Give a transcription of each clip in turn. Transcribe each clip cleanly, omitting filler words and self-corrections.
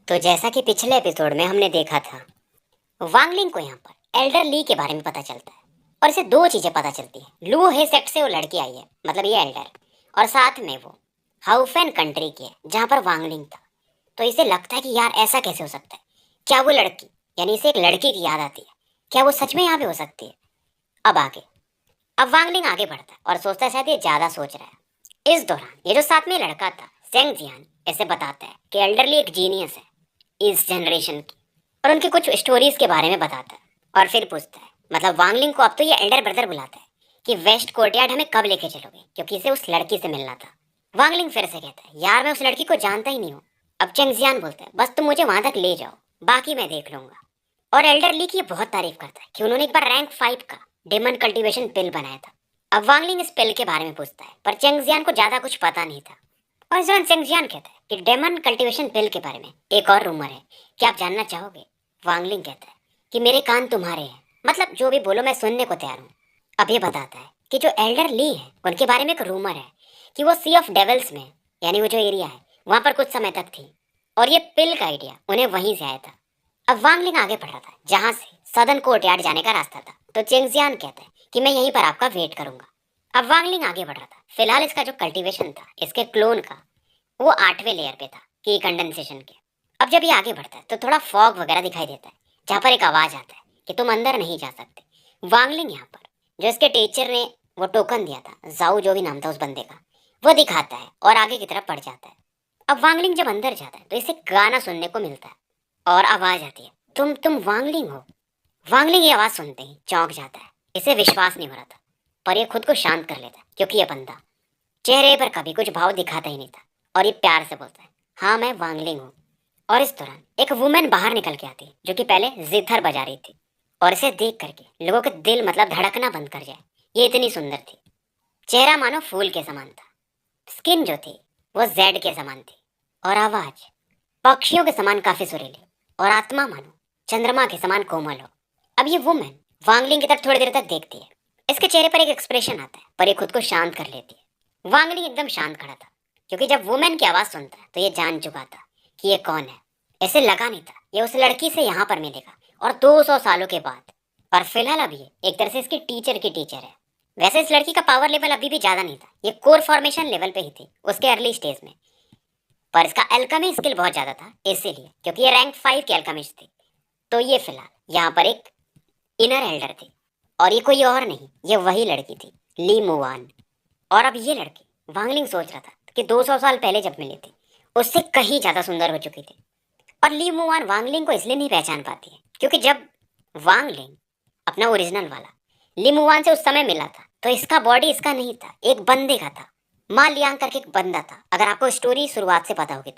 तो जैसा कि पिछले एपिसोड में हमने देखा था, वांगलिंग को यहाँ पर एल्डर ली के बारे में पता चलता है। और इसे दो चीजें पता चलती है। लू हे सेक्ट से वो लड़की आई है, मतलब ये एल्डर, और साथ में वो हाउफेन कंट्री की है जहाँ पर वांगलिंग था। तो इसे लगता है कि यार ऐसा कैसे हो सकता है। क्या वो लड़की, यानी इसे एक लड़की की याद आती है, क्या वो सच में यहाँ पे हो सकती है। अब आगे, अब वांगलिंग आगे बढ़ता है और सोचता है शायद ये ज्यादा सोच रहा है। इस दौरान ये जो साथ में लड़का था सेंग जियान इसे बताता है कि एल्डरली एक जीनियस है इस जनरेशन की, और उनकी कुछ स्टोरीज के बारे में बताता है। और फिर पूछता है, मतलब वांगलिंग को अब तो ये एल्डर ब्रदर बुलाता है, कि वेस्ट कोर्टयार्ड हमें कब लेके चलोगे, क्योंकि इसे उस लड़की से मिलना था। वांगलिंग फिर से कहता है, यार मैं उस लड़की को जानता ही नहीं हूँ। अब चेंगजियान बोलता है, बस तुम मुझे वहां तक ले जाओ, बाकी मैं देख लूंगा। और एल्डर ली की बहुत तारीफ करता है कि उन्होंने एक बार रैंक 5 का डेमन कल्टीवेशन पिल बनाया था। अब वांगलिंग इस पिल के बारे में पूछता है, पर चेंगजियान को ज्यादा कुछ पता नहीं था। और इस दौरान चेंगजियान कहता है कि डेमन कल्टीवेशन पिल के बारे में एक और रूमर है, क्या आप जानना चाहोगे। वांगलिंग कहता है कि मेरे कान तुम्हारे हैं, मतलब जो भी बोलो मैं सुनने को तैयार हूँ। अब ये बताता है कि जो एल्डर ली है उनके बारे में एक रूमर है कि वो सी ऑफ डेविल्स में, यानी वो जो एरिया है वहां पर कुछ समय तक थी, और ये पिल का आइडिया उन्हें वहीं से आया था। अब वांगलिंग आगे बढ़ रहा था जहां से सदर्न कोर्टयार्ड जाने का रास्ता था। तो चेंगजियान कहता है कि मैं यहीं पर आपका वेट करूंगा। अब वांगलिंग आगे बढ़ रहा था। फिलहाल इसका जो कल्टीवेशन था इसके क्लोन का, वो 8वें लेयर पे था की कंडेंसेशन के। अब जब ये आगे बढ़ता है तो थोड़ा फॉग वगैरह दिखाई देता है, जहाँ पर एक आवाज आता है कि तुम अंदर नहीं जा सकते। वांगलिंग यहाँ पर जो इसके टीचर ने वो टोकन दिया था, जाऊ जो भी नाम था उस बंदे का, वो दिखाता है और आगे की तरफ बढ़ जाता है। अब वांगलिंग जब अंदर जाता है तो इसे गाना सुनने को मिलता है और आवाज आती है, तुम वांगलिंग हो। वांगलिंग ये आवाज सुनते ही चौंक जाता है। इसे विश्वास नहीं हो रहा था, पर ये खुद को शांत कर लेता है क्योंकि ये बंदा चेहरे पर कभी कुछ भाव दिखाता ही नहीं था। और ये प्यार से बोलता है, हाँ मैं वांगलिंग हूँ। और इस दौरान एक वुमेन बाहर निकल के आती है जो कि पहले जिथर बजा रही थी। और इसे देख करके लोगों के दिल मतलब धड़कना बंद कर जाए, ये इतनी सुंदर थी। चेहरा मानो फूल के समान था, स्किन जो थी वो जेड के समान थी, और आवाज पक्षियों के समान काफी सुरीली, और आत्मा मानो चंद्रमा के समान कोमल हो। अब ये वुमेन वांगलिंग की तरफ थोड़ी देर तक देखती है। इसके चेहरे पर एक एक्सप्रेशन आता है, पर ये खुद को शांत कर लेती है। वांगलिंग एकदम शांत खड़ा था, क्योंकि जब वुमेन की आवाज सुनता है तो ये जान चुका था कि ये कौन है। ऐसे लगा नहीं था ये उस लड़की से यहाँ पर मिलेगा, और 200 सालों के बाद। और फिलहाल अब ये एक तरह से इसकी टीचर की टीचर है। वैसे इस लड़की का पावर लेवल अभी भी ज्यादा नहीं था, ये कोर फॉर्मेशन लेवल पे ही थी उसके अर्ली स्टेज में। पर इसका एल्केमी स्किल बहुत ज्यादा था, इसीलिए क्योंकि ये रैंक 5 की एल्केमिस्ट थी। तो ये फिलहाल यहाँ पर एक इनर एल्डर थी, और ये कोई और नहीं, ये वही लड़की थी, ली मुवान। और अब ये लड़की, वांगलिंग सोच रहा था कि 200 साल पहले जब मिली थी उससे कहीं ज्यादा सुंदर हो चुकी थी। और ली मुवान वांगलिंग को इसलिए नहीं पहचान पाती है क्योंकि जब वांगलिंग अपना ओरिजिनल वाला ली मुवान से उस समय मिला था तो इसका बॉडी इसका नहीं था, एक बंदे का था। मा लियांग करके एक बंदा था, अगर आपको स्टोरी शुरुआत से पता होगी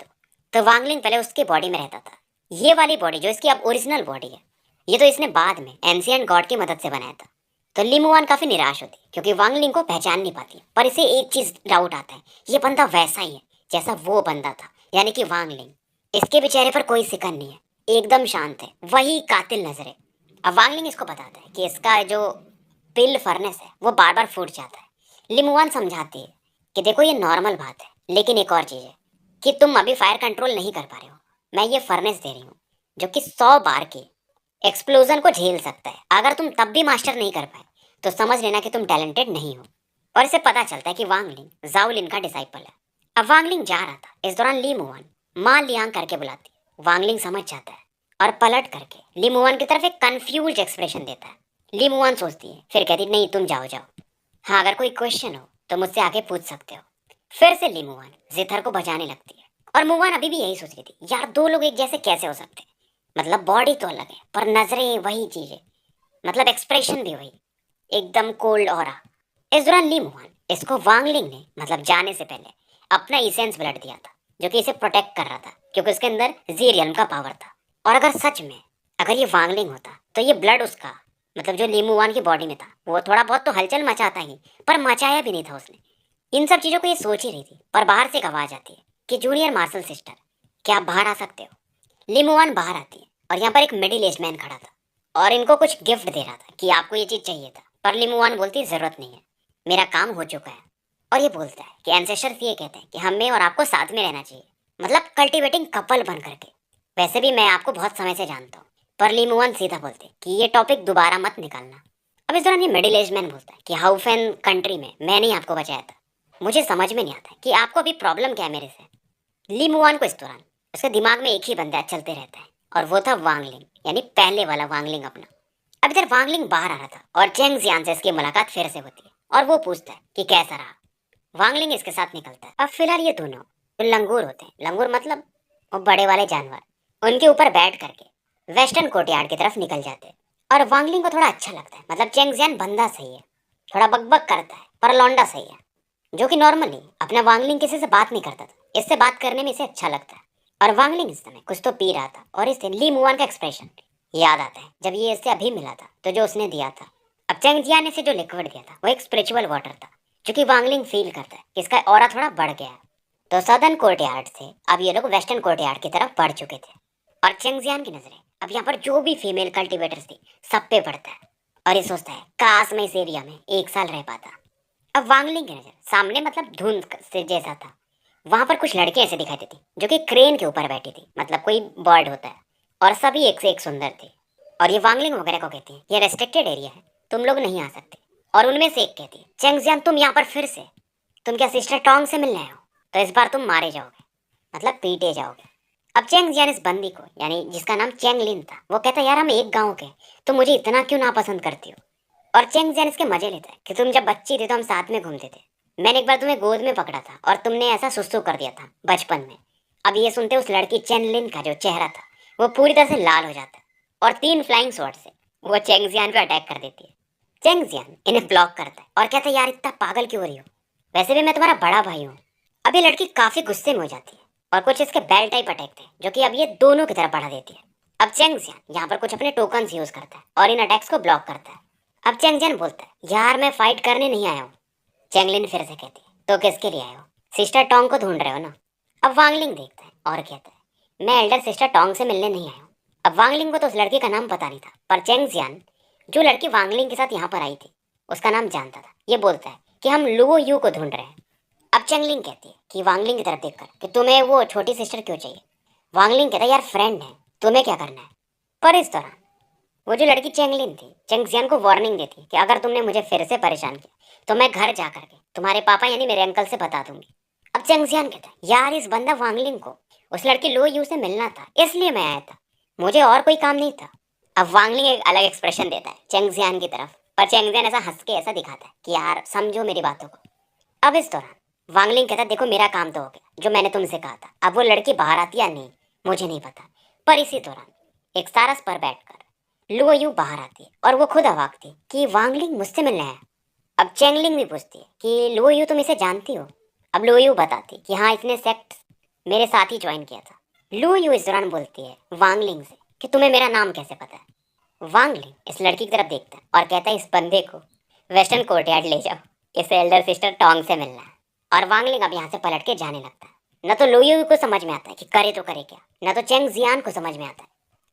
तो वांगलिंग पहले उसके बॉडी में रहता था। ये वाली बॉडी जो इसकी अब ओरिजिनल बॉडी है, ये तो इसने बाद में एंशिएंट गॉड की मदद से बनाया था। तो लिमुआन काफी निराश होती है क्योंकि वांगलिंग को पहचान नहीं पाती, पर इसे एक चीज डाउट आता है, ये बंदा वैसा ही है जैसा वो बंदा था, यानी कि वांगलिंग। इसके भी चेहरे पर कोई सिकन नहीं है, एकदम शांत है, वही कातिल नजर है। अब वांगलिंग इसको बताता है कि इसका जो पिल फर्नेस है वो बार बार फूट जाता है। लिमुआन समझाती है कि देखो ये नॉर्मल बात है, लेकिन एक और चीज है कि तुम अभी फायर कंट्रोल नहीं कर पा रहे हो। मैं ये फर्नेस दे रही हूँ जो कि 100 बार के एक्सप्लोजन को झेल सकता है। अगर तुम तब भी मास्टर नहीं कर पाए तो समझ लेना कि तुम टैलेंटेड नहीं हो। और इसे पता चलता है कि वांगलिंग जाओलिन का डिसाइपल है। अब वांगलिंग जा रहा था, इस दौरान ली मुआन मां लियांग करके बुलाती है। वांगलिंग समझ जाता है और पलट करके ली मुआन की तरफ एक कंफ्यूज एक्सप्रेशन देता है। ली मुआन सोचती है, फिर कहती नहीं तुम जाओ जाओ, हाँ अगर कोई क्वेश्चन हो तो मुझसे आके पूछ सकते हो। फिर से ली मुआन जिथर को बजाने लगती है, और मुआन अभी भी यही सोच रही थी, यार दो लोग एक जैसे कैसे हो सकते हैं, मतलब बॉडी तो अलग है पर नजरें वही चीजें, मतलब एक्सप्रेशन भी वही, एकदम कोल्ड ऑरा। इस दौरान ली मुआन इसको वांगलिंग ने मतलब जाने से पहले अपना इसेंस ब्लड दिया था, जो कि इसे प्रोटेक्ट कर रहा था क्योंकि उसके अंदर जीरियम का पावर था। और अगर सच में अगर ये वांगलिंग होता तो ये ब्लड उसका, मतलब जो लीमुआन की बॉडी में था, वो थोड़ा बहुत तो हलचल मचाता ही, पर मचाया भी नहीं था उसने। इन सब चीजों को ये सोच ही रही थी, पर बाहर से एक आवाज आती है कि जूनियर मार्शल सिस्टर, क्या आप बाहर आ सकते हो। लिमुआन बाहर आती है और यहाँ पर एक मिडिल एज मैन खड़ा था और इनको कुछ गिफ्ट दे रहा था कि आपको ये चीज चाहिए था। पर लिमुआन बोलती जरूरत नहीं है, मेरा काम हो चुका है। और ये बोलता है कि एंसेस्टर्स ये कहते हैं कि हमें और आपको साथ में रहना चाहिए, मतलब कल्टीवेटिंग कपल बन करके। वैसे भी मैं आपको बहुत समय से जानता हूँ, पर ली मुआन सीधा बोलते कि ये टॉपिक दोबारा मत निकालना। अब इस दौरान ये मिडिल एज मैन बोलता है कि हाउ फैन कंट्री में मैंने ही आपको बचाया था, मुझे समझ में नहीं आता कि आपको अभी प्रॉब्लम क्या है मेरे से। ली मुआन को इस दौरान उसके दिमाग में एक ही बंदा चलते रहता है, और वो था वांगलिंग, यानी पहले वाला वांगलिंग अपना। अब इधर वांगलिंग बाहर आ रहा था और चेंग जियान से इसकी मुलाकात फिर से होती है, और वो पूछता है कि कैसा रहा। वांगलिंग इसके साथ निकलता है। अब फिलहाल ये दोनों जो लंगूर होते हैं, लंगूर मतलब वो बड़े वाले जानवर, उनके ऊपर बैठ करके वेस्टर्न कोर्टयार्ड की तरफ निकल जाते हैं। और वांगलिंग को थोड़ा अच्छा लगता है, मतलब चेंग जियान बंदा सही है, थोड़ा बकबक करता है पर लौंडा सही है, जो कि नॉर्मली अपना वांगलिंग किसी से बात नहीं करता था, इससे बात करने में इसे अच्छा लगता है। और वांगलिंग इस समय कुछ तो पी रहा था, और इससे ली मुआन का एक्सप्रेशन याद आता है जब ये इससे अभी मिला था तो जो उसने दिया था। अब चेंग जियान ने इसे जो लिक्विड दिया था वो एक स्पिरिचुअल वाटर था, जो कि वांगलिंग फील करता है कि इसका ऑरा थोड़ा बढ़ गया है। तो सदर्न कोर्टयार्ड से अब ये लोग वेस्टर्न कोर्टयार्ड की तरफ बढ़ चुके थे, और चेंग जियान की नजरें अब यहाँ पर जो भी फीमेल कल्टीवेटर्स थी सब पे पड़ता है, और ये सोचता है काश मैं इस एरिया में एक साल रह पाता। अब वांगलिंग की नजर सामने मतलब धुंध से जैसा था, वहां पर कुछ लड़के ऐसे दिखाई देती जो कि क्रेन के ऊपर बैठी थी, मतलब कोई बर्ड होता है, और सभी एक से एक सुंदर थे। और ये वांगलिंग वगैरह को कहती है ये रेस्ट्रिक्टेड एरिया है, तुम लोग नहीं आ सकते। और उनमें से एक कहती है चेंग जियान तुम यहाँ पर फिर से, तुम क्या सिस्टर टोंग से मिलने आए हो? तो इस बार तुम मारे जाओगे, मतलब पीटे जाओगे। अब चेंग जियान इस बंदी को, यानी जिसका नाम चेंग लिन था, वो कहता है यार हम एक गाँव के, तुम मुझे इतना क्यों नापसंद करती हो? और चेंग जियान इसके मजे लेता है कि तुम जब बच्ची थी तो हम साथ में घूमते थे, मैंने एक बार तुम्हें गोद में पकड़ा था और तुमने ऐसा सुसु कर दिया था बचपन में। अब ये सुनते उस लड़की चेन लिन का जो चेहरा था वो पूरी तरह से लाल हो जाता है, और 3 फ्लाइंग स्वॉर्ड से वो चेंग जियान पे अटैक कर देती है। चेंग जियान इन्हें ब्लॉक करता है और कहता है यार इतना पागल क्यों हो रही हो, वैसे भी मैं तुम्हारा बड़ा भाई हूँ। अब ये लड़की काफी गुस्से में हो जाती है, और कुछ इसके बेल टाइप अटैक थे जो कि अब ये दोनों की तरफ बढ़ा देती है। अब चेंग जियान यहाँ पर कुछ अपने टोकन्स यूज करता है और इन अटैक्स को ब्लॉक करता है। अब चेंग जियान बोलता है यार मैं फाइट करने नहीं आया हूँ। चेंगलिन फिर से कहती है तो किसके लिए आए हो? सिस्टर टोंग को ढूंढ रहे हो ना? अब वांगलिंग देखता है और कहता है मैं एल्डर सिस्टर टोंग से मिलने नहीं आया हूँ। अब वांगलिंग को तो उस लड़की का नाम पता नहीं था, पर चेंग जियान जो लड़की वांगलिंग के साथ यहाँ पर आई थी उसका नाम जानता था। ये बोलता है कि हम लुओ यू को ढूंढ रहे हैं। अब चेंगलिंग कहती है कि वांगलिंग की तरफ देखकर कि तुम्हें वो छोटी सिस्टर क्यों चाहिए? वांगलिंग कहता है यार फ्रेंड है, तुम्हें क्या करना है? पर इस दौरान वो जो लड़की चेंगलिन थी चेंग जियान को वार्निंग देती कि अगर तुमने मुझे फिर से परेशान किया तो मैं घर जा करके तुम्हारे पापा यानी मेरे अंकल से बता दूंगी। अब चेंग जियान कहता है यार इस बंदा वांगलिंग को उस लड़की लो यू से मिलना था, इसलिए मैं आया था, मुझे और कोई काम नहीं था। अब वांगलिंग एक अलग एक्सप्रेशन देता है चेंग जियान की तरफ, पर चेंग जियान ऐसा हंस के ऐसा दिखाता है कि यार समझो मेरी बातों को। अब इस दौरान वांगलिंग कहता देखो मेरा काम तो हो गया जो मैंने तुमसे कहा था, अब वो लड़की बाहर आती या नहीं मुझे नहीं पता। पर इसी दौरान एक सारस पर बैठकर लुओ यू बाहर आती है और वो खुद अवाक थी कि वांगलिंग मुझसे मिलने आया। अब चेंगलिंग भी पूछती है कि लुओ यू तुम इसे जानती हो? अब लुओ यू बताती कि हाँ इसने सेक्ट मेरे साथ ही ज्वाइन किया था। लुओ यू इस दौरान बोलती है वांगलिंग से कि तुम्हें मेरा नाम कैसे पता है? वांगलिंग इस लड़की की तरफ देखता है और कहता है इस बंदे को वेस्टर्न कोर्टयार्ड ले जाओ, इसे एल्डर सिस्टर टोंग से मिलना है। और वांगलिंग अब यहाँ से पलट के जाने लगता है। न तो लोयू को समझ में आता है कि करे तो करे क्या, न तो चेंग जियान को समझ में आता है।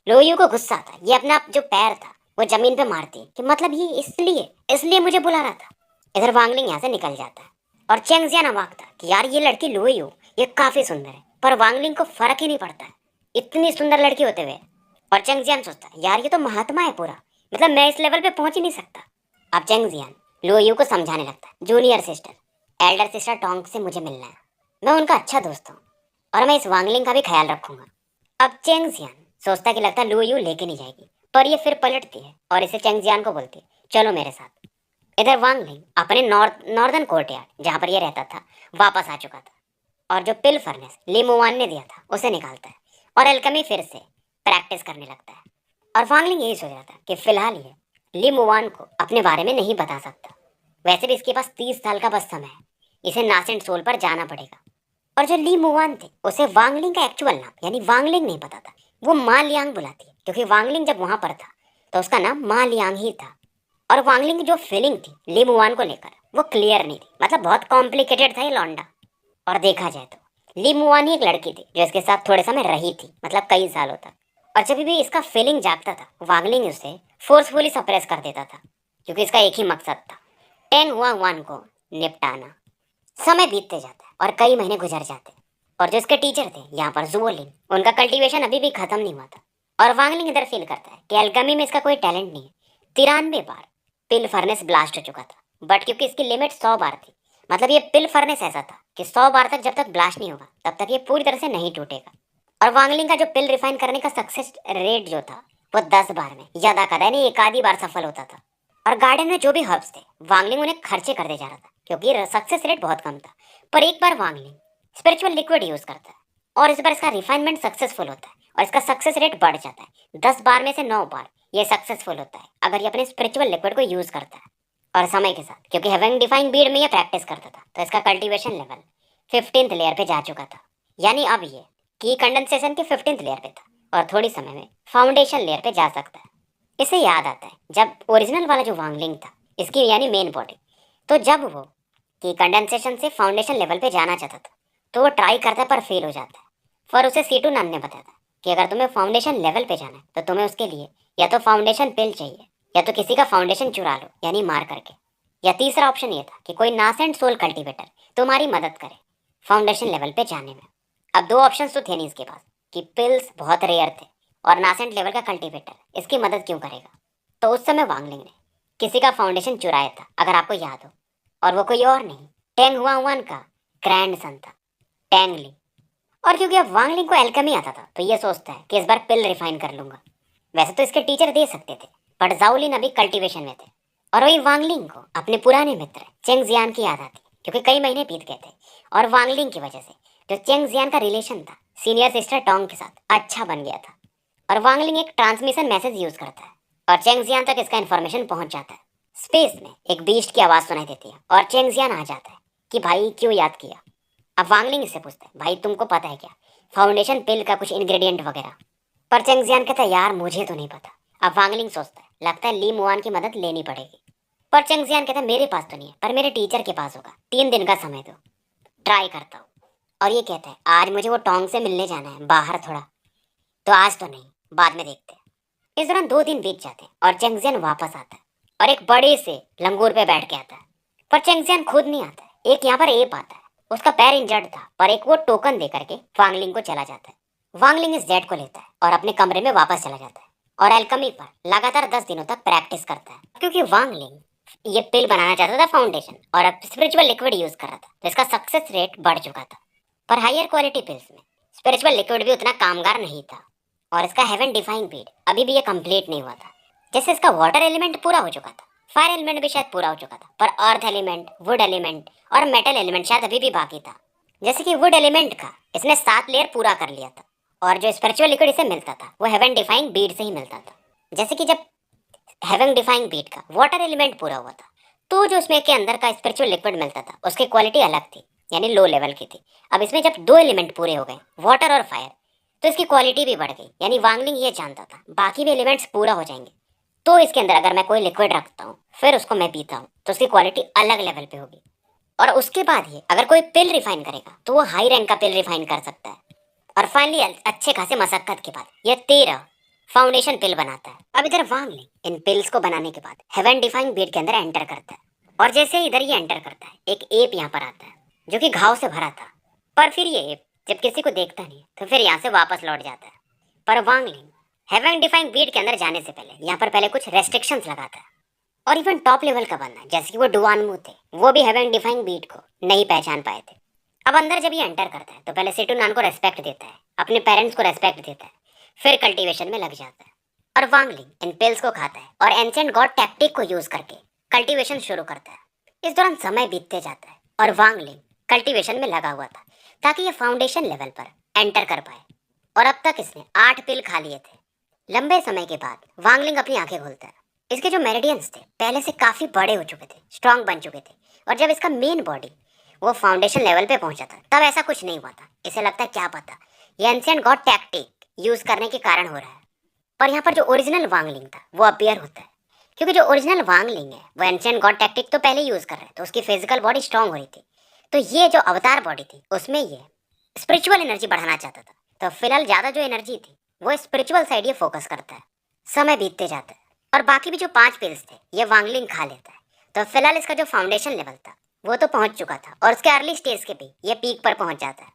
लोयू को गुस्सा आता है, ये अपना जो पैर था वो जमीन पे मारती है कि मतलब ये इसलिए इसलिए मुझे बुला रहा था। इधर वांगलिंग यहाँ से निकल जाता है, और चेंग जियान अवाक था कि यार ये लड़की लोयू ये काफी सुंदर है, पर वांगलिंग को फर्क ही नहीं पड़ता है इतनी सुंदर लड़की होते हुए। और चेंग जियान सोचता है यार ये तो महात्मा है पूरा, मतलब मैं इस लेवल पे पहुंच ही नहीं सकता। अब चेंग जियान लोयू को समझाने लगता है junior sister Elder sister Tong से मुझे मिलना है, मैं उनका अच्छा दोस्त हूँ, और मैं इस वांगलिंग का भी ख्याल रखूंगा। अब चेंग जियान सोचता है कि लगता है लू यू लेके नहीं जाएगी, पर ये फिर पलटती है और इसे चेंग जियान को बोलती है चलो मेरे साथ। इधर वांगलिंग अपने नॉर्दर्न कोर्टयार्ड जहाँ पर ये रहता था वापस आ चुका था, और जो पिल फर्नेस ली मुआन ने दिया था उसे निकालता है और एल्केमी फिर से प्रैक्टिस करने लगता है। और वांगलिंग यही सोच रहा था कि फिलहाल ये ली मुआन को अपने बारे में नहीं बता सकता, वैसे भी इसके पास 30 साल का बस समय है, इसे नासेंट सोल पर जाना पड़ेगा। और जो ली मुआन थे उसे वांगलिंग का एक्चुअल नाम यानी वांगलिंग नहीं पता था, वो मा लियांग बुलाती है क्योंकि वांगलिंग जब वहां पर था तो उसका नाम मा लियांग ही था। और वांगलिंग की जो फीलिंग थी ली मुआन को लेकर वो क्लियर नहीं थी, मतलब बहुत कॉम्प्लिकेटेड था ये लौंडा। और देखा जाए तो ली मुआन ही एक लड़की थी जो इसके साथ थोड़े समय रही थी, मतलब कई सालों तक। और जब भी इसका फीलिंग जागता था वांगलिंग उसे फोर्सफुली सप्रेस कर देता था, क्योंकि इसका एक ही मकसद था टेन हुआ वन को निपटाना। समय बीतते जाता है और कई महीने गुजर जाते हैं। और जो इसके टीचर थे यहाँ पर जुओलिन, उनका कल्टीवेशन अभी भी खत्म नहीं हुआ था। और वांगलिंग इधर फील करता है कि एल्केमी में इसका कोई टैलेंट नहीं है। 93 बार पिल फर्नेस ब्लास्ट हो चुका था, बट क्योंकि इसकी लिमिट 100 बार थी, मतलब ये पिल फर्नेस ऐसा था कि 100 बार तक जब तक ब्लास्ट नहीं होगा तब तक ये पूरी तरह से नहीं टूटेगा। और वांगलिंग का जो पिल रिफाइन करने का सक्सेस रेट जो था वो 10 बार में या अदा नहीं एक आधी बार सफल होता था। और गार्डन में जो भी हर्ब्स थे वांगलिंग उन्हें खर्चे करते जा रहा था क्योंकि सक्सेस रेट बहुत कम था। पर एक बार वांगलिंग स्पिरिचुअल लिक्विड यूज करता है और इस बार इसका रिफाइनमेंट सक्सेसफुल होता है और इसका सक्सेस रेट बढ़ जाता है। 10 बार में से 9 बार ये सक्सेसफुल होता है अगर ये अपने स्पिरिचुअल लिक्विड को यूज करता है। और समय के साथ क्योंकि हेवन डिफाइंग बीड में ये प्रैक्टिस करता था तो इसका कल्टीवेशन लेवल 15th लेयर पे जा चुका था। यानी अब ये की कंडेंसेशन के 15th लेयर पे था और थोड़ी समय में फाउंडेशन लेयर पे जा सकता है। इसे याद आता है जब ओरिजिनल वाला जो वांगलिंग था इसकी यानी मेन बॉडी, तो जब वो की कंडेंसेशन से फाउंडेशन लेवल पे जाना चाहता था तो वो ट्राई करता है पर फेल हो जाता है। पर उसे सीटू नान ने बताया था कि अगर तुम्हें फाउंडेशन लेवल पे जाना है तो तुम्हें उसके लिए या तो फाउंडेशन पिल चाहिए या तो किसी का फाउंडेशन चुरा लो यानी मार करके, या तीसरा ऑप्शन ये था कि कोई नासेंट सोल कल्टीवेटर तुम्हारी मदद करे फाउंडेशन लेवल पे जाने में। अब दो ऑप्शंस तो थे नहीं इसके पास कि पिल्स बहुत रेयर थे और नासेंट लेवल का कल्टीवेटर इसकी मदद क्यों करेगा। तो उस समय वांगलिंग ने किसी का फाउंडेशन चुराया था अगर आपको याद हो, और वो कोई और नहीं टेंग हुआंग का ग्रैंड सन था, टेंग ली। और क्योंकि अब वांगलिंग को एल्केमी आता था तो ये सोचता है कि इस बार पिल रिफाइन कर लूंगा। वैसे तो इसके टीचर दे सकते थे बट जाओलिन अभी कल्टीवेशन में थे और वही वांगलिंग को अपने पुराने मित्र चेंग जियान की याद आती क्योंकि कई महीने बीत गए थे और वांगलिंग की वजह से जो चेंग जियान का रिलेशन था सीनियर सिस्टर टोंग के साथ अच्छा बन गया था। और वांगलिंग एक ट्रांसमिशन मैसेज यूज करता है और चेंग जियान तक इसका इन्फॉर्मेशन पहुंच जाता है। स्पेस में एक बीस्ट की आवाज सुनाई देती है और चेंग जियान आ जाता है कि भाई क्यों याद किया। अब वांगलिंग इससे पूछता है भाई तुमको पता है क्या फाउंडेशन पिल का कुछ इंग्रेडिएंट वगैरह। पर चेंग जियान कहता है यार मुझे तो नहीं पता। अब वांगलिंग सोचता है लगता है ली मुआन की मदद लेनी पड़ेगी। पर चेंग जियान कहता है मेरे पास तो नहीं है पर मेरे टीचर के पास होगा, 3 दिन का समय दो, ट्राई करता हूँ। और ये कहता है आज मुझे वो टोंग से मिलने जाना है बाहर थोड़ा, तो आज तो नहीं बाद में देखते हैं। इस दौरान 2 दिन बीत जाते हैं और चेंग जियान वापस आता है और एक बड़े से लंगूर पे बैठ के आता है। पर चेंग जियान खुद नहीं आता है, एक यहाँ पर एप आता है, उसका पैर इंजर्ड था पर एक वो टोकन दे करके वांगलिंग को चला जाता है। वांगलिंग इस जेट को लेता है और अपने कमरे में वापस चला जाता है और एल्केमी पर लगातार 10 दिनों तक प्रैक्टिस करता है क्योंकि वांगलिंग ये पिल बनाना चाहता था फाउंडेशन और अब स्पिरिचुअल लिक्विड यूज कर रहा था तो इसका सक्सेस रेट बढ़ चुका था। पर हायर क्वालिटी पिल्स में स्पिरिचुअल लिक्विड भी उतना कामगार नहीं था और इसका हेवन डिफाइंग बीड अभी भी ये कंप्लीट नहीं हुआ था। जैसे इसका वाटर एलिमेंट पूरा हो चुका था, फायर एलिमेंट भी शायद पूरा हो चुका था, पर अर्थ एलिमेंट, वुड एलिमेंट और मेटल एलिमेंट शायद अभी भी बाकी था। जैसे कि वुड एलिमेंट का इसने 7 लेयर पूरा कर लिया था और जो स्पिरिचुअल लिक्विड इसे मिलता था वो हेवन डिफाइंग बीड से ही मिलता था। जैसे कि जब हेवन डिफाइंग बीड का वाटर एलिमेंट पूरा हुआ था तो जो उसमें के अंदर का स्पिरिचुअल लिक्विड मिलता था उसकी क्वालिटी अलग थी यानी लो लेवल की थी। अब इसमें जब 2 एलिमेंट पूरे हो गए वाटर और फायर तो इसकी क्वालिटी भी बढ़ गई। यानी वांगलिंग ये जानता था बाकी भी एलिमेंट्स पूरा हो जाएंगे तो इसके अंदर अगर मैं कोई लिक्विड रखता हूँ फिर उसको मैं पीता हूँ तो उसकी क्वालिटी अलग लेवल पे होगी। और उसके बाद ये अगर कोई पिल रिफाइन करेगा तो वो हाई रैंक का पिल रिफाइन कर सकता है। और फाइनली अच्छे खासे मशक्कत के बाद ये 13 फाउंडेशन पिल बनाता है। अब इधर वांगलिंग इन पिल्स को बनाने के बाद हेवन डिफाइंग बीड के अंदर एंटर करता है और जैसे ही इधर ये एंटर करता है एक एप यहाँ पर आता है जो कि घाव से भरा था। पर फिर ये एप जब किसी को देखता नहीं तो फिर यहाँ से वापस लौट जाता है। पर वांगलिंग हेवन डिफाइंग बीड के अंदर जाने से पहले यहाँ पर पहले कुछ रेस्ट्रिक्शंस लगाता है और इवन टॉप लेवल का बंदा जैसे कि वो डुआनमू थे वो भी हेवन डिफाइंग बीड को नहीं पहचान पाए थे। अब अंदर जब ये एंटर करता है तो पहले सेटू नान को रेस्पेक्ट देता है, अपने पेरेंट्स को रेस्पेक्ट देता है, फिर कल्टीवेशन में लग जाता है। और वांगलिंग इन पिल्स को खाता है और एंशिएंट गॉड टैक्टिक को यूज करके कल्टीवेशन शुरू करता है। इस दौरान समय बीतते जाता है और वांगलिंग कल्टीवेशन में लगा हुआ था ताकि ये फाउंडेशन लेवल पर एंटर कर पाए और अब तक इसने 8 पिल खा लिए थे। लंबे समय के बाद वांगलिंग अपनी आंखें खोलता है। इसके जो मेरिडियंस थे पहले से काफी बड़े हो चुके थे, स्ट्रांग बन चुके थे और जब इसका मेन बॉडी वो फाउंडेशन लेवल पे पहुंचा था तब ऐसा कुछ नहीं हुआ था। इसे लगता है क्या पता ये एंशिएंट गॉड टैक्टिक यूज करने के कारण हो रहा है। पर यहाँ पर जो ओरिजिनल वांगलिंग था वो अपीयर होता है क्योंकि जो ओरिजिनल वांगलिंग है वो एंशिएंट गॉड टैक्टिक तो पहले यूज कर रहे तो उसकी फिजिकल बॉडी स्ट्रांग हो रही थी, तो ये जो अवतार बॉडी थी उसमें ये स्पिरिचुअल एनर्जी बढ़ाना चाहता था। तो फिलहाल ज्यादा जो एनर्जी थी वो स्पिरिचुअल साइड ये फोकस करता है। समय बीतते जाता है और बाकी भी जो 5 पिल्स थे ये वांगलिंग खा लेता है। तो फिलहाल इसका जो फाउंडेशन लेवल था वो तो पहुंच चुका था और उसके अर्ली स्टेज के भी ये पीक पर पहुंच जाता है।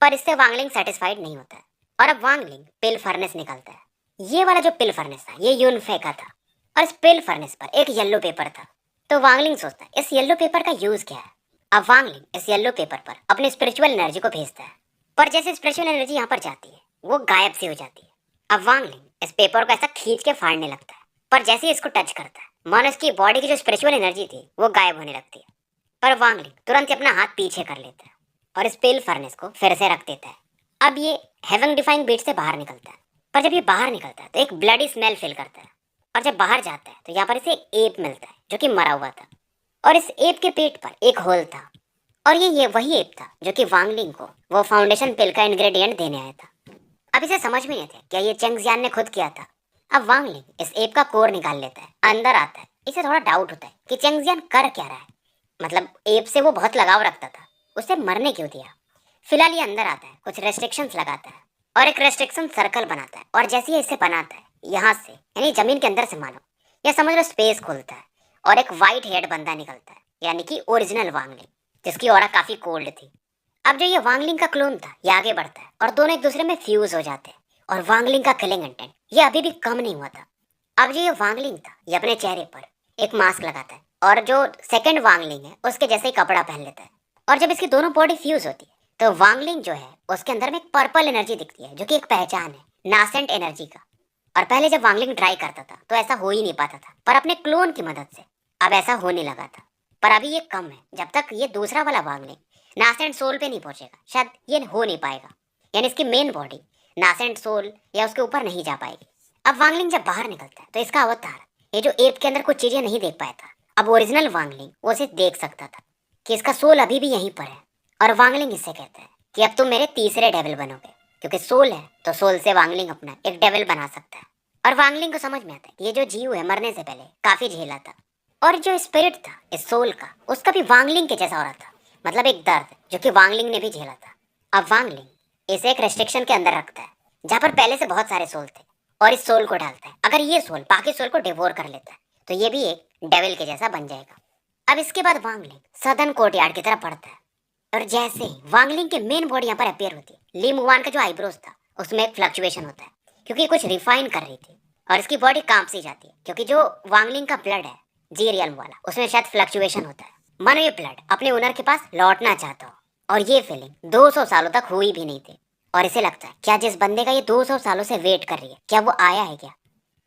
पर इससे वांगलिंग सेटिस्फाइड नहीं होता है और अब वांगलिंग पिल फर्नेस निकालता है। ये वाला जो पिल फर्नेस था ये यूनफे का था और इस पिल फर्नेस पर एक येलो पेपर था। तो वांगलिंग सोचता है इस येलो पेपर का यूज क्या है। अब वांगलिंग इस येलो पेपर पर अपनी स्पिरिचुअल एनर्जी को भेजता है, पर जैसे स्पिरिचुअल एनर्जी यहाँ पर जाती है वो गायब सी हो जाती है। अब वांगलिंग इस पेपर को ऐसा खींच के फाड़ने लगता है, पर जैसे ही इसको टच करता है मानो इसकी बॉडी की जो स्पिरिचुअल एनर्जी थी वो गायब होने लगती है। पर वांगलिंग तुरंत ही अपना हाथ पीछे कर लेता है और इस पेल फर्नेस को फिर से रख देता है। अब ये हेवन डिफाइंग बीट से बाहर निकलता है, पर जब ये बाहर निकलता है तो एक ब्लडी स्मेल फील करता है और जब बाहर जाता है तो यहाँ पर इसे एक एप मिलता है जो कि मरा हुआ था और इस एप के पेट पर एक होल था और ये वही एप था जो कि वांगलिंग को वो फाउंडेशन पिल का इंग्रेडिएंट देने आया था। अब इसे समझ में नहीं था क्या ये चेंग जियान ने खुद किया था। अब वांगलिंग इस एप का कोर निकाल लेता है, अंदर आता है। इसे थोड़ा डाउट होता है कि चेंग जियान कर क्या रहा है, मतलब एप से वो बहुत लगाव रखता था, उसे मरने क्यों दिया। फिलहाल ये अंदर आता है, कुछ रेस्ट्रिक्शंस लगाता है और एक रेस्ट्रिक्शन सर्कल बनाता है और जैसे ही इसे बनाता है यहाँ से यानी जमीन के अंदर से मानो या समझ लो स्पेस खुलता है और एक वाइट हेड बंदा निकलता है यानी कि ओरिजिनल वांगलिंग, जिसकी ऑरा काफी कोल्ड थी। अब जो ये वांगलिंग का क्लोन था ये आगे बढ़ता है और दोनों एक दूसरे में फ्यूज हो जाते हैं और वांगलिंग का किलिंग इंटेंट ये अभी भी कम नहीं हुआ था। अब जो ये वांगलिंग था ये अपने चेहरे पर एक मास्क लगाता है और जो सेकंड वांगलिंग है उसके जैसे ही कपड़ा पहन लेता है और जब इसकी दोनों बॉडी फ्यूज होती है तो वांगलिंग जो है उसके अंदर में एक पर्पल एनर्जी दिखती है जो कि एक पहचान है नासेंट एनर्जी का। और पहले जब वांगलिंग ट्राई करता था तो ऐसा हो ही नहीं पाता था, पर अपने क्लोन की मदद से अब ऐसा होने लगा था। पर अभी ये कम है, जब तक ये दूसरा वाला वांगलिंग नासेंट सोल पे नहीं पहुंचेगा शायद ये हो नहीं पाएगा, यानी इसकी मेन बॉडी नासेंट सोल या उसके ऊपर नहीं जा पाएगी। अब वांगलिंग जब बाहर निकलता है तो इसका अवतार ये जो एप के अंदर कुछ चीजें नहीं देख पाया था, अब ओरिजिनल वांगलिंग वो उसे देख सकता था कि इसका सोल अभी भी यहीं पर है। और वांगलिंग इससे कहता है कि अब तुम मेरे तीसरे डेविल बनोगे, क्योंकि सोल है तो सोल से वांगलिंग अपना एक डेविल बना सकता है। और वांगलिंग को समझ में आता है कि ये जो जीव है मरने से पहले काफी झेला था और जो स्पिरिट था इस सोल का उसका भी वांगलिंग के जैसा हो रहा था, मतलब एक दर्द जो कि वांगलिंग ने भी झेला था। अब वांगलिंग इसे एक रेस्ट्रिक्शन के अंदर रखता है जहाँ पर पहले से बहुत सारे सोल थे और इस सोल को डालता है। अगर ये सोल बाकी सोल को डिवोर कर लेता है तो ये भी एक डेविल के जैसा बन जाएगा। अब इसके बाद वांगलिंग सदन कोर्टयार्ड की तरफ बढ़ता है और जैसे ही वांगलिंग की मेन बॉडी यहाँ पर अपेयर होती है ली मुवान का जो आईब्रोज था उसमें एक फ्लक्चुएशन होता है क्योंकि कुछ रिफाइन कर रही थी और इसकी बॉडी कांप सी जाती है क्योंकि जो वांगलिंग का ब्लड है जी रियल्म वाला उसमें शायद फ्लक्चुएशन होता है, मानो ये ब्लड अपने ओनर के पास लौटना चाहता हो। और ये फीलिंग 200 सालों तक हुई भी नहीं थी और इसे लगता है क्या जिस बंदे का ये 200 सालों से वेट कर रही है क्या वो आया है क्या।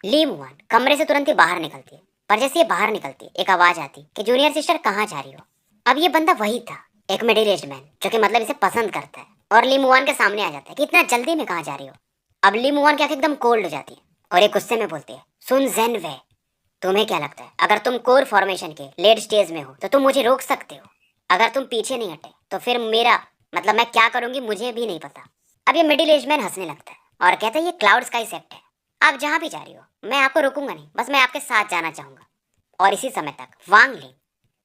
ली मुवान कमरे से तुरंत ही बाहर निकलती है, पर जैसे ये बाहर निकलती है एक आवाज आती कि जूनियर सिस्टर कहाँ जा रही हो। अब ये बंदा वही था, एक मिडिल एज्ड मैन जो कि मतलब इसे पसंद करता है और ली मुवान के सामने आ जाता है कि इतना जल्दी में कहाँ जा रही हो। अब ली मुवान की आंखें एकदम कोल्ड हो जाती है और एक गुस्से में बोलती है सुन जेन वे, तुम्हें क्या लगता है अगर तुम कोर फॉर्मेशन के लेट स्टेज में हो तो तुम मुझे रोक सकते हो, अगर तुम पीछे नहीं हटे तो फिर मेरा मतलब मैं क्या करूंगी मुझे भी नहीं पता। अब ये मिडिल एज मैन हंसने लगता है और कहता है ये क्लाउड स्काई सेक्ट है, आप जहां भी जा रही हो मैं आपको रोकूंगा नहीं, बस मैं आपके साथ जाना चाहूंगा। और इसी समय तक वांगलिंग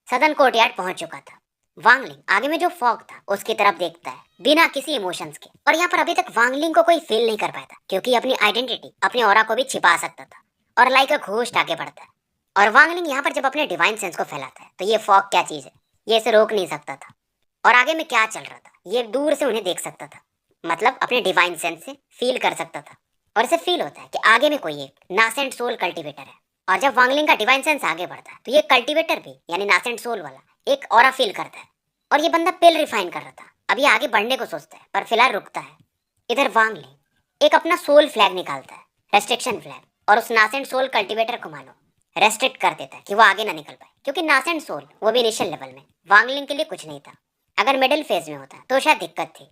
सदन कोर्टयार्ड पहुंच चुका था। वांगलिंग आगे में जो फॉग था उसकी तरफ देखता है बिना किसी इमोशंस के, और यहाँ पर अभी तक वांगलिंग को कोई फील नहीं कर पाया था क्योंकि अपनी आइडेंटिटी अपने ऑरा को भी छिपा सकता था और लाइक अ घोस्ट आगे बढ़ता है। और वांगलिंग यहाँ पर जब अपने डिवाइन सेंस को फैलाता है तो ये फॉग क्या चीज है ये इसे रोक नहीं सकता था और आगे में क्या चल रहा था ये दूर से उन्हें देख सकता था, मतलब अपने डिवाइन सेंस से फील कर सकता था। और इसे फील होता है कि आगे में कोई एक नासेंट सोल कल्टीवेटर है और जब वांगलिंग का डिवाइन सेंस आगे बढ़ता है तो ये कल्टीवेटर भी यानी नासेंट सोल वाला एक ऑरा फील करता है और ये बंदा पिल रिफाइन कर रहा था। अब ये आगे बढ़ने को सोचता है पर फिलहाल रुकता है। इधर वांगलिंग एक अपना सोल फ्लैग निकालता है, रेस्ट्रिक्शन फ्लैग, और उस नासेंट सोल कल्टीवेटर को मानो रेस्ट्रिक्ट कर देता है कि वो आगे ना निकल पाए क्योंकि नासेंट सोल वो भी इनिशियल लेवल में वांगलिंग के लिए कुछ नहीं था, अगर मिडिल फेज में होता तो शायद दिक्कत थी।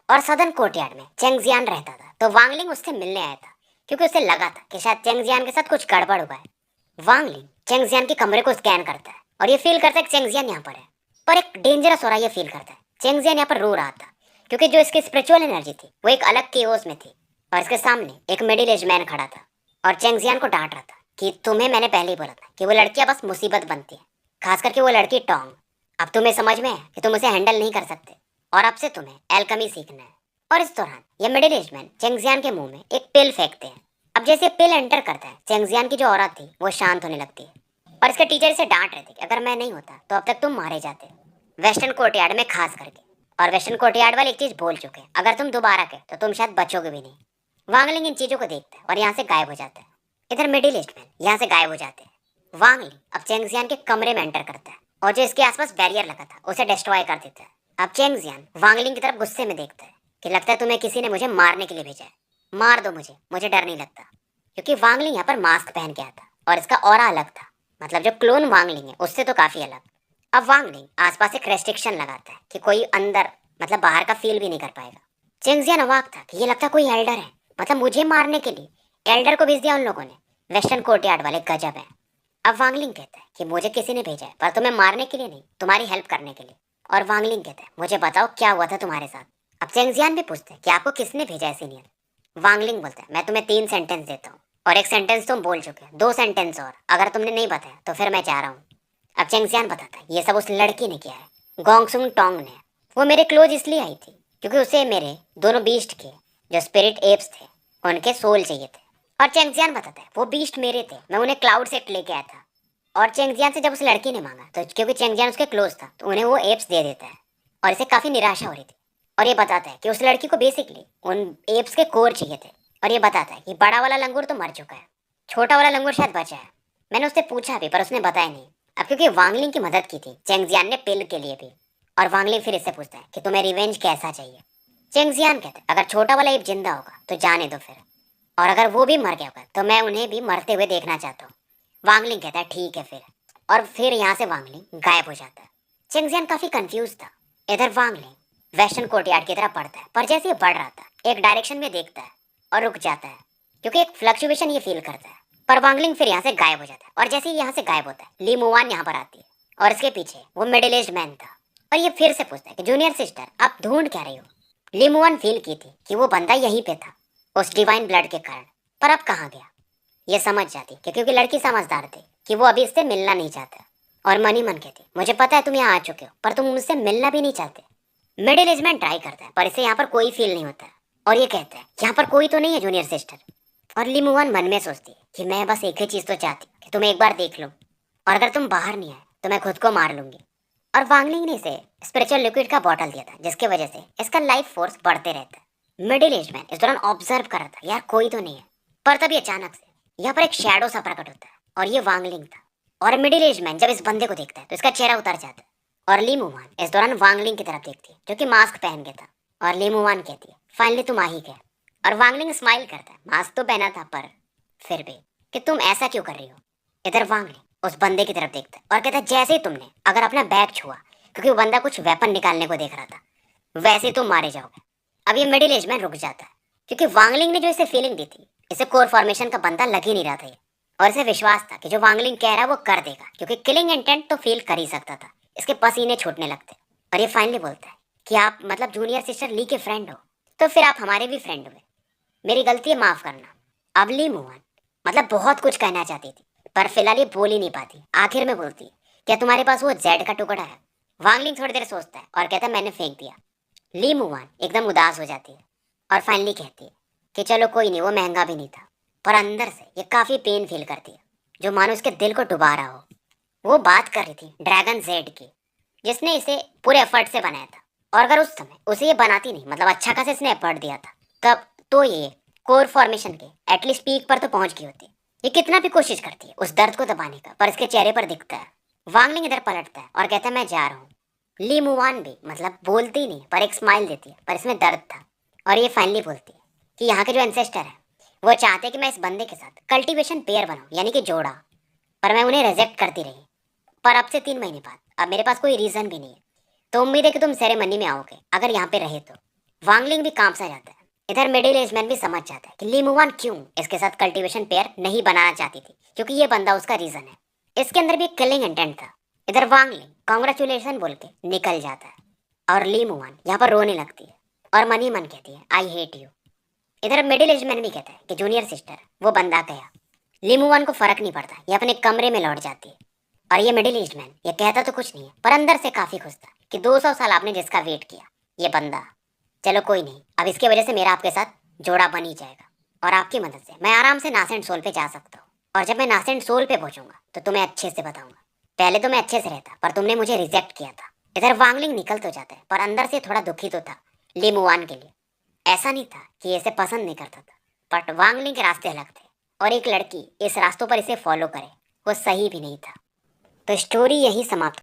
और सदन कोर्टयार्ड में चेंग जियान रहता था तो वांगलिंग उससे मिलने आया था क्योंकि उसे लगा था कि शायद चेंग जियान के साथ कुछ गड़बड़ हुआ है। वांगलिंग चेंग जियान के कमरे को स्कैन करता है और ये फील करता है कि चेंग जियान यहाँ पर है, पर एक डेंजरस हो रहा ये फील करता है। चेंग जियान यहाँ पर रो रहा था क्योंकि जो इसकी स्पिरिचुअल एनर्जी थी वो एक अलग केओस में थी और इसके सामने एक मिडिल एज मैन खड़ा था और चेंग जियान को डांट रहा था कि तुम्हें मैंने पहले ही बोला था कि वो लड़कियां बस मुसीबत बनती है, खास करके वो लड़की टोंग। अब तुम्हें समझ में है कि तुम उसे हैंडल नहीं कर सकते और अब से तुम्हें एल्केमी सीखना है। और इस दौरान ये मिडिल एज मैन चेंग जियान के मुंह में एक पिल फेंकते हैं। अब जैसे पिल एंटर करता है चेंग जियान की जो औरत थी वो शांत होने लगती है और इसके टीचर इसे डांट रहे थे कि अगर मैं नहीं होता तो अब तक तुम मारे जाते, वेस्टर्न कोर्टयार्ड में खास करके। और वेस्टर्न कोर्टयार्ड वाले एक चीज बोल चुके हैं, अगर तुम दोबारा कहे तो तुम शायद बचोगे भी नहीं। वांगलिंग इन चीजों को देखता है और यहाँ से गायब हो जाता है। इधर मिडिल ईस्ट मैन यहाँ से गायब हो जाते हैं। वांगलिंग अब चेंगजियान के कमरे में एंटर करता है और जो इसके आसपास बैरियर लगा था उसे डिस्ट्रॉय कर देता है। अब चेंगजियान वांगलिंग की तरफ गुस्से में देखता है कि लगता है तुम्हें किसी ने मुझे मारने के लिए भेजा है, मार दो मुझे डर नहीं लगता। क्योंकि वांगलिंग यहाँ पर मास्क पहन के आया था और इसका ऑरा अलग था, मतलब जो क्लोन वांगलिंग है उससे तो काफी अलग। अब वांगलिंग आसपास एक रेस्ट्रिक्शन लगाता है कि कोई अंदर मतलब बाहर का फील भी नहीं कर पाएगा। चेंगजियान अवाक था कि ये लगता कोई एल्डर है, मतलब मुझे मारने के लिए एल्डर को भेज दिया उन लोगों ने। वेस्टर्न कोर्टयार्ड वाले गजब है। अब वांगलिंग कहता है कि मुझे किसी ने भेजा है पर तुम्हें मारने के लिए नहीं, तुम्हारी हेल्प करने के लिए। और वांगलिंग कहता है मुझे बताओ क्या हुआ था तुम्हारे साथ। अब चेंगजियान भी पूछते हैं कि आपको किसने भेजा है सीनियर। वांगलिंग बोलता है मैं तुम्हें 3 सेंटेंस देता हूँ और एक सेंटेंस तुम बोल चुके हो, 2 सेंटेंस और अगर तुमने नहीं बताया तो फिर मैं जा रहा हूँ। अब चेंगजियान बताता है ये सब उस लड़की ने किया है, गोंगसुंग टोंग ने। वो मेरे क्लोज इसलिए आई थी क्योंकि उसे मेरे दोनों बीस्ट के जो स्पिरिट एप्स थे उनके सोल चाहिए थे। और चेंगजियान बताता है वो बीस्ट मेरे थे, मैं उन्हें क्लाउड से लेके आया था। और चेंगजियान से जब उस लड़की ने मांगा तो क्योंकि चेंगजियान उसके क्लोज था तो उन्हें वो एप्स दे देता है और इसे काफ़ी निराशा हो रही थी। और ये बताता है कि उस लड़की को बेसिकली उन एप्स के कोर चाहिए थे। और ये बताता है कि बड़ा वाला लंगूर तो मर चुका है, छोटा वाला लंगूर शायद बचा है। मैंने उससे पूछा भी पर उसने बताया नहीं। अब क्योंकि वांगलिंग की मदद की थी चेंगजियान ने पिल के लिए भी। और वांगलिंग फिर इससे पूछता है कि तुम्हें रिवेंज कैसा चाहिए। चेंगजियान कहता है अगर छोटा वाला एप जिंदा होगा तो जाने दो फिर, और अगर वो भी मर गया होगा तो मैं उन्हें भी मरते हुए देखना चाहता हूँ। वांगलिंग कहता है ठीक है फिर, और फिर यहाँ से वांगलिंग गायब हो जाता है। चेंगजियान काफी कंफ्यूज था। इधर वांगलिंग वेस्टर्न कोर्टयार्ड की तरफ बढ़ता है पर जैसे ये बढ़ रहा था एक डायरेक्शन में देखता है और रुक जाता है क्योंकि एक फ्लक्चुएशन ये फील करता है। पर वांगलिंग फिर यहाँ से गायब हो जाता है और जैसे ही यहाँ से गायब होता है ली मुवान यहाँ पर आती है और इसके पीछे वो मिडिल एज्ड मैन था। और ये फिर से पूछता है कि जूनियर सिस्टर आप ढूंढ क्या रही हो। ली मुवान फील की थी कि वो बंदा यहीं पे था उस डिवाइन ब्लड के कारण, पर अब कहाँ गया। ये समझ जाती क्योंकि लड़की समझदार थी कि वो अभी इससे मिलना नहीं चाहता। और मन ही मन कहती मुझे पता है तुम यहाँ आ चुके हो पर तुम मुझसे मिलना भी नहीं चाहते। मिडिल एज मैन ट्राई करता है पर इसे यहाँ पर कोई फील नहीं होता है और ये कहता है यहाँ पर कोई तो नहीं है जूनियर सिस्टर। और ली मुवान मन में सोचती है कि मैं बस एक ही चीज़ तो चाहती हूँ कि तुम एक बार देख लो और अगर तुम बाहर नहीं आए तो मैं खुद को मार लूंगी। और वांगलिंग ने इसे स्पिरिचुअल लिक्विड का बॉटल दिया था जिसकी वजह से इसका लाइफ फोर्स बढ़ते रहता है। मिडिल एज मैन इस दौरान ऑब्जर्व कर रहा था यार कोई तो नहीं है, पर तभी अचानक से यहाँ पर एक शैडो सा प्रकट होता है और ये वांगलिंग था। और मिडिल एज मैन जब इस बंदे को देखता है तो इसका चेहरा उतर जाता है और ली मुवान इस दौरान वांगलिंग की तरफ देखती है जो कि मास्क पहन के था। और ली मुवान कहती है फाइनली तुम आ ही गए। और वांगलिंग स्माइल करता है, मास्क तो पहना था पर फिर भी, कि तुम ऐसा क्यों कर रही हो। इधर वांगलिंग उस बंदे की तरफ देखता है और कहता है जैसे ही तुमने अगर अपना बैग छुआ, क्योंकि वो बंदा कुछ वेपन निकालने को देख रहा था, वैसे ही तुम मारे जाओगे। अब ये मिडिल एज मैन रुक जाता है क्योंकि वांगलिंग ने जो इसे फीलिंग दी थी इसे कोर फॉर्मेशन का बंदा लग ही नहीं रहा था ये। और इसे विश्वास था कि जो वांगलिंग कह रहा है वो कर देगा क्योंकि किलिंग इंटेंट तो फील कर ही सकता था। इसके पसीने छूटने लगते और ये फाइनली बोलता है कि आप मतलब जूनियर सिस्टर ली के फ्रेंड हो, तो फिर आप हमारे भी फ्रेंड हुए, मेरी गलती है माफ करना। अब ली मुवान मतलब बहुत कुछ कहना चाहती थी पर फिलहाल ये बोल ही नहीं पाती। आखिर में बोलती है क्या तुम्हारे पास वो जेड का टुकड़ा है। वांगलिंग थोड़ी देर सोचता है और कहता है मैंने फेंक दिया। ली मुवान एकदम उदास हो जाती है और फाइनली कहती है कि चलो कोई नहीं, वो महंगा भी नहीं था। पर अंदर से ये काफी पेन फील करती है जो मानो उसके दिल को डुबा रहा हो। वो बात कर रही थी ड्रैगन जेड की जिसने इसे पूरे एफर्ट से बनाया था, और अगर उस समय उसे ये बनाती नहीं, मतलब अच्छा खासा इसने एफर्ट दिया था, तब तो ये कोर फॉर्मेशन के एटलीस्ट पीक पर तो पहुंच गई होती। ये कितना भी कोशिश करती है उस दर्द को दबाने का पर इसके चेहरे पर दिखता है। वांगलिंग इधर पलटता है और कहता है मैं जा रहा हूँ। ली मुवान भी मतलब बोलती नहीं पर एक स्माइल देती है पर इसमें दर्द था। और ये फाइनली बोलती है कि यहाँ के जो एंसेस्टर है वो चाहते हैं कि मैं इस बंदे के साथ कल्टीवेशन पेयर बनाऊं, यानी कि जोड़ा, पर मैं उन्हें रिजेक्ट करती रही। पर अब से 3 महीने बाद अब मेरे पास कोई रीजन भी नहीं है, तो उम्मीद है कि तुम सेरेमनी में आओगे अगर यहाँ पे रहे तो। वांगलिंग भी काम सा जाता है। इधर मिडिल एज मैन भी समझ जाता है कि ली मुवान क्यों इसके साथ कल्टीवेशन पेयर नहीं बनाना चाहती थी, क्योंकि ये बंदा उसका रीजन है। इसके अंदर भी एक किलिंग इंटेंट था। इधर वांगलिंग कॉन्ग्रेचुलेशन बोल के निकल जाता है और ली मुवान यहाँ पर रोने लगती है और मन ही मन कहती है आई हेट यू। इधर मिडिल एज मैन भी कहता है कि जूनियर सिस्टर वो बंदा गया। ली मुवान को फर्क नहीं पड़ता, ये अपने कमरे में लौट जाती है। और ये मिडिल एज मैन ये कहता तो कुछ नहीं है पर अंदर से काफी खुश था कि 200 साल आपने जिसका वेट किया ये बंदा, चलो कोई नहीं, अब इसकी वजह से मेरा आपके साथ जोड़ा बन ही जाएगा और आपकी मदद से मैं आराम से नासेंट सोल पे जा सकता हूँ। और जब मैं नासेंट सोल पे पहुंचूंगा तो तुम्हें अच्छे से बताऊंगा। पहले तो मैं अच्छे से रहता पर तुमने मुझे रिजेक्ट किया था, इधर वांगलिंग निकल तो जाता है पर अंदर से थोड़ा दुखी तो था लिमुआन के लिए। ऐसा नहीं था कि इसे पसंद नहीं करता था, बट वांगलिंग के रास्ते अलग थे और एक लड़की इस रास्तों पर इसे फॉलो करे वो सही भी नहीं था। तो स्टोरी यही समाप्त